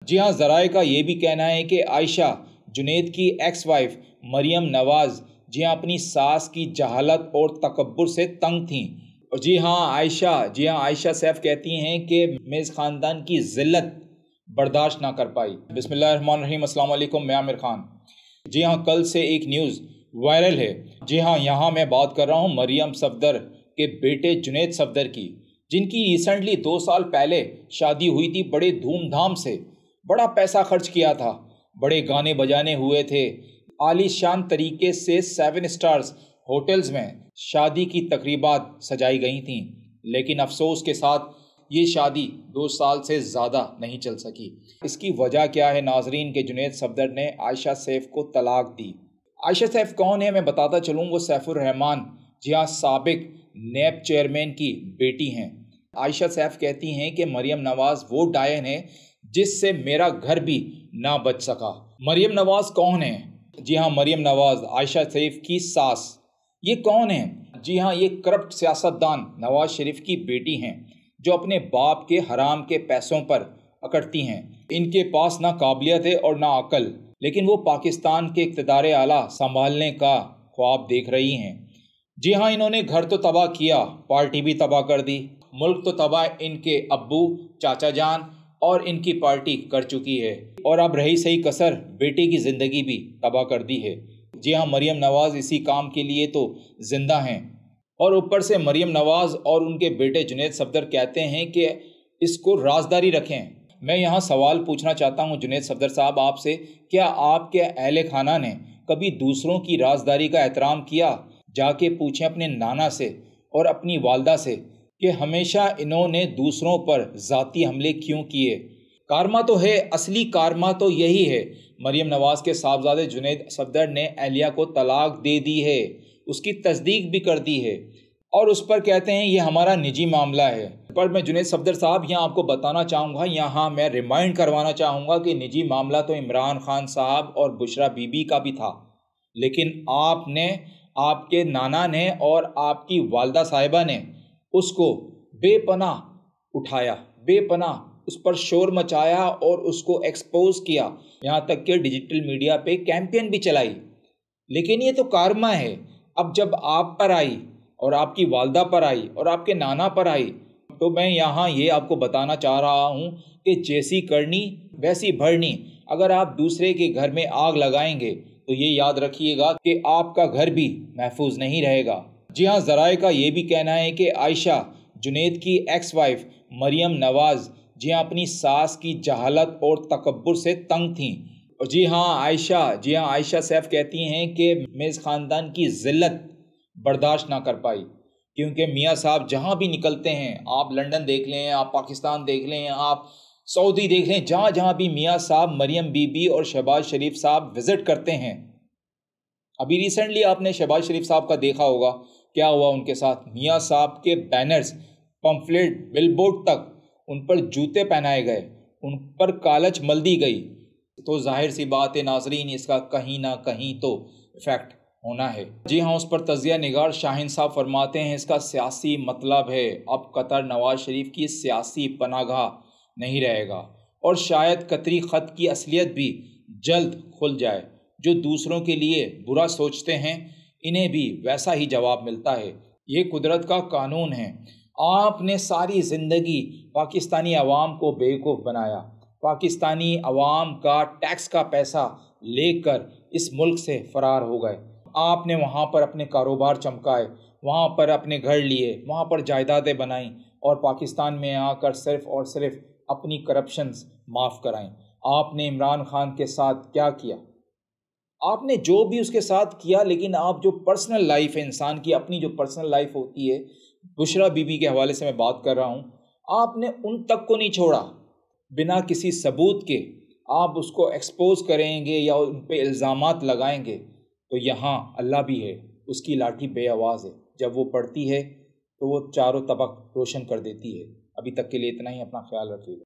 जी हाँ, ज़राए का ये भी कहना है कि आयशा जुनैद की एक्स वाइफ मरियम नवाज़ जी हाँ अपनी सास की जहालत और तकब्बुर से तंग थीं। और जी हाँ आयशा सैफ कहती हैं कि मैं इस ख़ानदान की ज़िल्लत बर्दाश्त ना कर पाई। बिस्मिल्लाहिर्रहमानिर्रहीम, अस्सलाम वालेकुम, मैं आमिर खान। जी हाँ, कल से एक न्यूज़ वायरल है। जी हाँ, यहाँ मैं बात कर रहा हूँ मरियम सफदर के बेटे जुनैद सफदर की, जिनकी रिसेंटली 2 साल पहले शादी हुई थी। बड़े धूमधाम से बड़ा पैसा खर्च किया था, बड़े गाने बजाने हुए थे, आलीशान तरीके से 7 स्टार्स होटल्स में शादी की तकरीबात सजाई गई थीं। लेकिन अफसोस के साथ ये शादी 2 साल से ज़्यादा नहीं चल सकी। इसकी वजह क्या है नाजरीन के जुनैद सफदर ने आयशा सैफ को तलाक दी। आयशा सैफ कौन है मैं बताता चलूँ। वो सैफुर रहमान जी हाँ साबिक नैब चेयरमैन की बेटी हैं। आयशा सैफ कहती हैं कि मरियम नवाज़ वो डायन है जिससे मेरा घर भी ना बच सका। मरियम नवाज़ कौन है? जी हाँ, मरियम नवाज़ आयशा सैफ की सास। ये कौन है? जी हाँ, ये करप्ट सियासतदान नवाज शरीफ की बेटी हैं, जो अपने बाप के हराम के पैसों पर अकड़ती हैं। इनके पास ना काबिलियत है और ना अकल, लेकिन वो पाकिस्तान के इक़्तिदार आला संभालने का ख्वाब देख रही हैं। जी हाँ, इन्होंने घर तो तबाह किया, पार्टी भी तबाह कर दी। मुल्क तो तबाह इनके अब्बू, चाचा जान और इनकी पार्टी कर चुकी है, और अब रही सही कसर बेटी की ज़िंदगी भी तबाह कर दी है। जी हाँ, मरियम नवाज़ इसी काम के लिए तो ज़िंदा हैं, और ऊपर से मरियम नवाज़ और उनके बेटे जुनैद सफदर कहते हैं कि इसको राजदारी रखें। मैं यहाँ सवाल पूछना चाहता हूँ जुनैद सफदर साहब आपसे, क्या आपके अहले खाना ने कभी दूसरों की राजदारी का एहतराम किया? जाके पूछें अपने नाना से और अपनी वालदा से कि हमेशा इन्होंने दूसरों पर ज़ाती हमले क्यों किए। कारमा तो है, असली कारमा तो यही है। मरियम नवाज़ के साहबजादे जुनैद सफदर ने अहलिया को तलाक दे दी है, उसकी तस्दीक भी कर दी है, और उस पर कहते हैं ये हमारा निजी मामला है। पर मैं जुनैद सफदर साहब यहाँ आपको बताना चाहूँगा, यहाँ मैं रिमाइंड करवाना चाहूँगा कि निजी मामला तो इमरान खान साहब और बुशरा बीबी का भी था, लेकिन आपने, आपके नाना ने और आपकी वालदा साहिबा ने उसको बेपनाह उठाया, बेपनाह उस पर शोर मचाया और उसको एक्सपोज किया, यहाँ तक कि डिजिटल मीडिया पे कैंपेन भी चलाई। लेकिन ये तो कारमा है। अब जब आप पर आई और आपकी वालदा पर आई और आपके नाना पर आई, तो मैं यहाँ ये आपको बताना चाह रहा हूँ कि जैसी करनी वैसी भरनी। अगर आप दूसरे के घर में आग लगाएंगे तो ये याद रखिएगा कि आपका घर भी महफूज नहीं रहेगा। जी हाँ, ज़राए का ये भी कहना है कि आयशा जुनैद की एक्स वाइफ मरियम नवाज़ जी हाँ अपनी सास की जहालत और तकब्बुर से तंग थीं। और जी हाँ आयशा सैफ कहती हैं कि मैं इस ख़ानदान की ज़िल्लत बर्दाश्त ना कर पाई, क्योंकि मियाँ साहब जहाँ भी निकलते हैं, आप लंदन देख लें, आप पाकिस्तान देख लें, आप सऊदी देख लें, जहाँ जहाँ भी मियाँ साहब मरियम बीबी और शहबाज शरीफ साहब विज़िट करते हैं। अभी रिसेंटली आपने शहबाज शरीफ साहब का देखा होगा क्या हुआ उनके साथ। मियाँ साहब के बैनर्स, पम्फलेट, बिलबोर्ड तक उन पर जूते पहनाए गए, उन पर कालच मल दी गई। तो जाहिर सी बात है नाजरीन, इसका कहीं ना कहीं तो इफेक्ट होना है। जी हाँ, उस पर तजिया निगार शाहीन साहब फरमाते हैं इसका सियासी मतलब है। अब कतर नवाज शरीफ की सियासी पनागाह नहीं रहेगा, और शायद कतरी ख़त की असलियत भी जल्द खुल जाए। जो दूसरों के लिए बुरा सोचते हैं इन्हें भी वैसा ही जवाब मिलता है। ये कुदरत का कानून है। आपने सारी ज़िंदगी पाकिस्तानी अवाम को बेवकूफ़ बनाया, पाकिस्तानी अवाम का टैक्स का पैसा लेकर इस मुल्क से फ़रार हो गए। आपने वहाँ पर अपने कारोबार चमकाए, वहाँ पर अपने घर लिए, वहाँ पर जायदादें बनाई, और पाकिस्तान में आकर सिर्फ़ और सिर्फ अपनी करप्शंस माफ़ कराएं। आपने इमरान खान के साथ क्या किया? आपने जो भी उसके साथ किया, लेकिन आप जो पर्सनल लाइफ है इंसान की, अपनी जो पर्सनल लाइफ होती है, बुशरा बीबी के हवाले से मैं बात कर रहा हूँ, आपने उन तक को नहीं छोड़ा। बिना किसी सबूत के आप उसको एक्सपोज करेंगे या उन पे इल्ज़ामात लगाएंगे, तो यहाँ अल्लाह भी है, उसकी लाठी बेआवाज़ है। जब वो पड़ती है तो वो चारों तबक रोशन कर देती है। अभी तक के लिए इतना ही, अपना ख्याल रखिएगा।